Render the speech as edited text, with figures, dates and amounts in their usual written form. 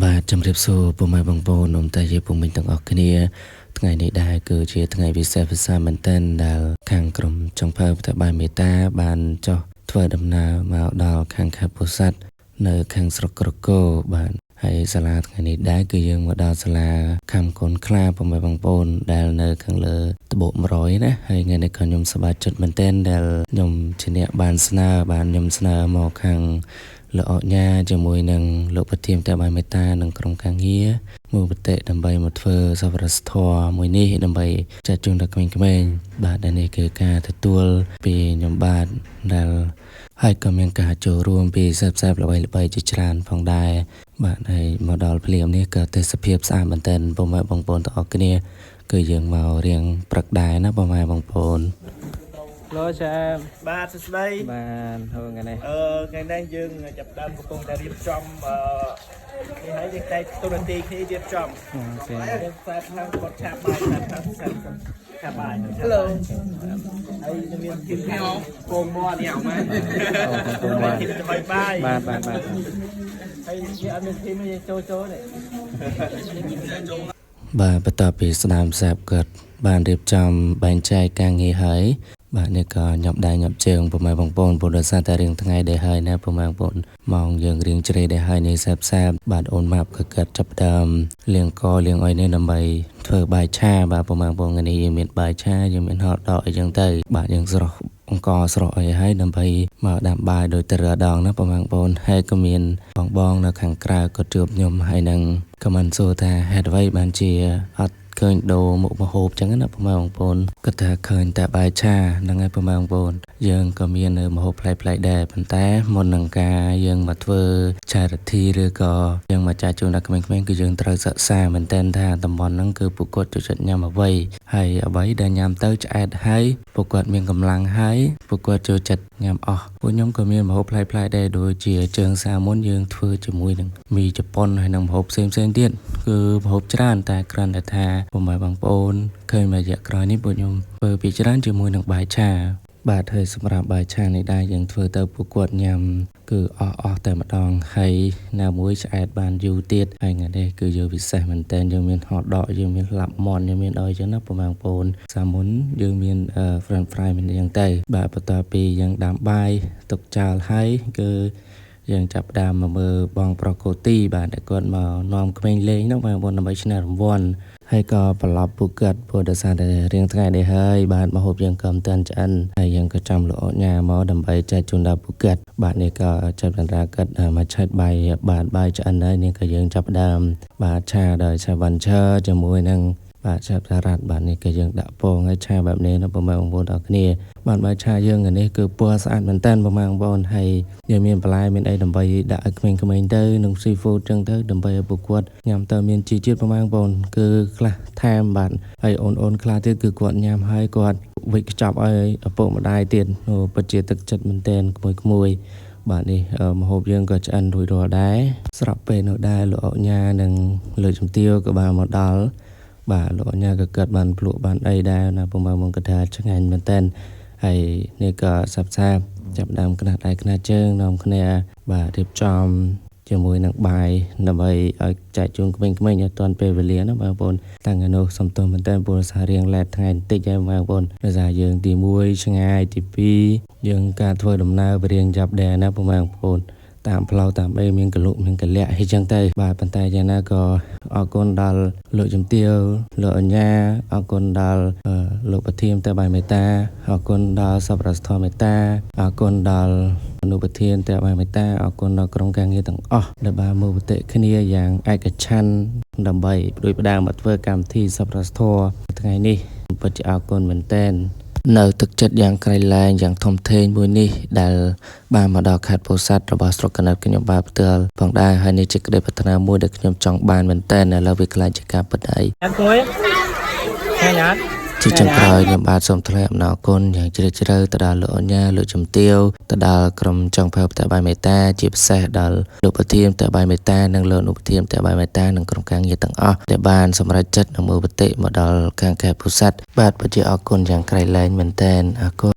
បាទជំរាបសួរពុកម៉ែបងប្អូននំតែជាពុំមិញទាំងអស់គ្នាថ្ងៃនេះដែរគឺជាថ្ងៃពិសេសពិសាមែនទែនដែលខាងក្រុមចុងភៅផ្ទះបាយមេតាបានចុះធ្វើដំណើរមកដល់ខាងខេត្តពោធិ៍សាត់នៅខាងស្រុកក្រគរបាទហើយសាលាថ្ងៃនេះដែរគឺយើងមកដល់សាលាខំកូនខ្លាពុកម៉ែបងប្អូនដែលនៅខាងលើត្បូក100ណាហើយថ្ងៃនេះក៏ខ្ញុំសប្បាយចិត្តមែនទែនដែលខ្ញុំជាអ្នកបានខ្ញុំស្នើមកខាងលោកអញ្ញាជាមួយនឹងលោកប្រធានផ្ទះបាយមេតានិងក្រុមការងារមួយប្រតិដើម្បីមកធ្វើសប្បុរសធម៌មួយនេះដើម្បីចាត់ជូនដល់ក្មេងៗបាទដែលនេះគឺការទទួលពីខ្ញុំបាទដែលហើយក៏មានការចូលរួមពីសិស្សល្បីៗជាច្រើនផងដែរបាទហើយមកដល់ភ្លាមនេះក៏ទេសភាពស្អាតមែនទែនពុកម៉ែបងប្អូនទាំងអស់គ្នាគឺយើងមករៀងព្រឹកដែរណាពុកម៉ែបងប្អូនលោកចាបាទសួស្តីបាទហូថ្ងៃនេះថ្ងៃនេះយើងចាប់ដើមកំពុងតែរៀបចំនេះហើយយើងតែទូរនទីគ្នារៀបចំយើងផ្សាយខាងគាត់ឆាប់បាយឆាប់បាយ Hello ហើយមានធីមខ្ញុំកងមាត់នេះអត់មែនធីមបាយបាយបាទហើយវាអត់មានធីមយើងចូលនេះបាទបន្ទាប់ពីស្ដាមសាប់គាត់បានរៀបចំបែងចែកការងារហើយបាទនេះក៏ញាប់ដៃញាប់ជើងពុកម៉ែបងប្អូនព្រោះដោយសារតែរឿងថ្ងៃដែរហើយណាពុកម៉ែបងប្អូនម៉ោងយើងរៀងជ្រេដែរហើយនេះសាប់បាទអូនម៉ាប់ក៏កាត់ចាប់ដើមលាងកលាងអុយនេះដើម្បីធ្វើបាយឆាបាទពុកម៉ែបងប្អូនថ្ងៃនេះយើងមានបាយឆាយើងមានហតដកអីចឹងទៅបាទយើងស្រស់អង្គស្រស់អីហើយដើម្បីមកដាំបាយដោយទៅរដងណាពុកម៉ែបងប្អូនហើយក៏មានបងនៅខាងក្រៅក៏ជួបខ្ញុំហើយនឹងខមមិនសួរថាហេតុអ្វីបានជាអត់ឃើញដូរមុខម្ហូបចឹងណាពុកម៉ែបងប្អូនគាត់ថាឃើញតែបាយឆាហ្នឹងហើយពុកម៉ែបងប្អូនយើងក៏មាននៅម្ហូបប្លែកៗដែរប៉ុន្តែមុននឹងការយើងមកធ្វើ charity ឬក៏យើងមកចាស់ជូនដល់ក្មេងៗគឺយើងត្រូវសិក្សាមែនទែនថាតំបន់ហ្នឹងគឺពួកគាត់ចូលចិត្តញ៉ាំអ្វីហើយអ្វីដែលញ៉ាំទៅឆ្អែតហើយពួកគាត់មានកម្លាំងហើយពួកគាត់ចូលចិត្តញ៉ាំអស់ពួកខ្ញុំក៏មានម្ហូបប្លែកៗដែរដូចជាជើងសាមុនយើងធ្វើជាមួយនឹងមីជប៉ុនហើយនឹងម្ហូបផ្សេងៗទៀតគឺម្ហូបច្រើនតែគ្រាន់តែថាពុកម៉ែបងប្អូនឃើញមួយរយៈក្រោយនេះពួកខ្ញុំធ្វើពីច្រើនជាមួយនឹងបាយឆាបាទហើយសម្រាប់បាយឆានេះដែរយើងធ្វើទៅពួកគាត់ញ៉ាំគឺអស់តែម្ដងហើយណាមួយឆ្អែតបានយូរទៀតហើយថ្ងៃនេះគឺយើងពិសេសមែនតើយើងមានហតដកយើងមានឡាប់មន់យើងមានអីចឹងណាពុកម៉ែបងប្អូនសាមុនយើងមានfrench fry មានចឹងទៅបាទបន្ទាប់ពីយើងដាំបាយទុកចោលហើយគឺយើងចាប់ផ្ដើមមកមើលបងប្រុសកូទីបាទដែលគាត់មកនាំក្មេងលេងនោះបងប្អូនដើម្បីឈ្នះរង្វាន់ហើយក៏ប្រឡប់ពួកគាត់ព្រោះដោយសារតែរៀងថ្ងៃនេះហើយបាទមកហូបយើងក៏មិនទាន់ឆ្អិនហើយយើងក៏ចាំលោកញ៉ាមកដើម្បីចែកជូនដល់ពួកគាត់បាទនេះក៏ចាប់បន្តគាត់មកឆែកបាយឆ្អិនហើយនេះក៏យើងចាប់ផ្ដើមបាទឆាដោយឆាវ៉ាន់ឈើជាមួយនឹងបាទឆាសារ៉ាត់បាទនេះក៏យើងដាក់ពងហើយឆាបែបនេះណាបងប្អូនទាំងគ្នាបាទបាយឆាយើងនេះគឺពណ៌ស្អាតមែនតើបងប្អូនហើយយើងមានបន្លែមានអីដើម្បីដាក់ឲ្យក្មេងៗទៅនឹង seafood ចឹងទៅដើម្បីឲ្យពួកគាត់ញ៉ាំទៅមានជីជាតិបងប្អូនគឺខ្លះថែមបាទហើយអូនខ្លះទៀតគឺគាត់ញ៉ាំហើយគាត់វិចខ្ចប់ឲ្យឪពុកម្ដាយទៀតពិតជាទឹកចិត្តមែនតើក្មួយបាទនេះម្ហូបយើងក៏ឆ្អិនរួចរាល់ដែរស្រាប់ពេលនៅដែរលោកអញ្ញានិងលើជំទាវក៏បានមកដល់បាទលោកអញ្ញាក៏កើតបានភ្លក់បានអីដែរណាពុកម៉ែមកថាឆ្ងាញ់មែនតើហើយនេះក៏សាប់ចាប់ដើមខ្នះដៃខ្នះជើងនាំគ្នាបាទរៀបចំជាមួយនឹងបាយដើម្បីឲ្យចែកជូនក្មេងៗឲ្យទាន់ពេលវេលាណាបងប្អូនតាំងពីនោះសំទោសមែនតើព្រោះសាររៀងឡែតថ្ងៃបន្តិចហើយបងប្អូនដោយសារយើងទី1ឆ្ងាយទី2យើងការធ្វើដំណើររៀងចាប់ដែរណាបងប្អូនតាមផ្លូវតាមអីមានកលុកមានកលៈអីចឹងទៅបាទប៉ុន្តែយ៉ាងណាក៏អរគុណដល់លោកជំទាវលោកអញ្ញាអរគុណដល់លោកប្រធានតែបាយមេតាអរគុណដល់សប្បុរសធម៌មេតាអរគុណដល់អនុប្រធានតែបាយមេតាអរគុណដល់ក្រុមការងារទាំងអស់ដែលបានមកប្រតិគ្នាយ៉ាងឯកច្ឆន្ទដើម្បីជួយផ្ដើមមកធ្វើកម្មវិធីសប្បុរសធម៌ថ្ងៃនេះពិតជាអរគុណមែនទែននៅទឹកចិត្តយ៉ាងក្រៃលែងយ៉ាងធំធេងមួយនេះដែលបានមកដល់ខេត្តពោធិ៍សាត់របស់ស្រុកកណ្ដាលខ្ញុំបាទផ្ទាល់ផងដែរហើយនេះជាក្តីប្រាថ្នាមួយដែលខ្ញុំចង់បានមែនទែនឥឡូវវាខ្លាចជាការពិតហើយអង្គុយឃើញអត់ជាចុងក្រោយខ្ញុំបាទសូមថ្លែងអំណរគុណយ៉ាងជ្រាលជ្រៅទៅដល់លោកអញ្ញាលោកជំទាវទៅដល់ក្រុមចុងភៅផ្ទះបាយមេតាជាពិសេសដល់លោកប្រធានផ្ទះបាយមេតានិងលោកអនុប្រធានផ្ទះបាយមេតានិងក្រុមការងារទាំងអស់ដែលបានសម្រេចចិត្តនៅមើលបតិមកដល់ខាងខេត្តពោធិ៍សាត់បាទពិតជាអរគុណយ៉ាងក្រៃលែងមែនទែនអរគុណ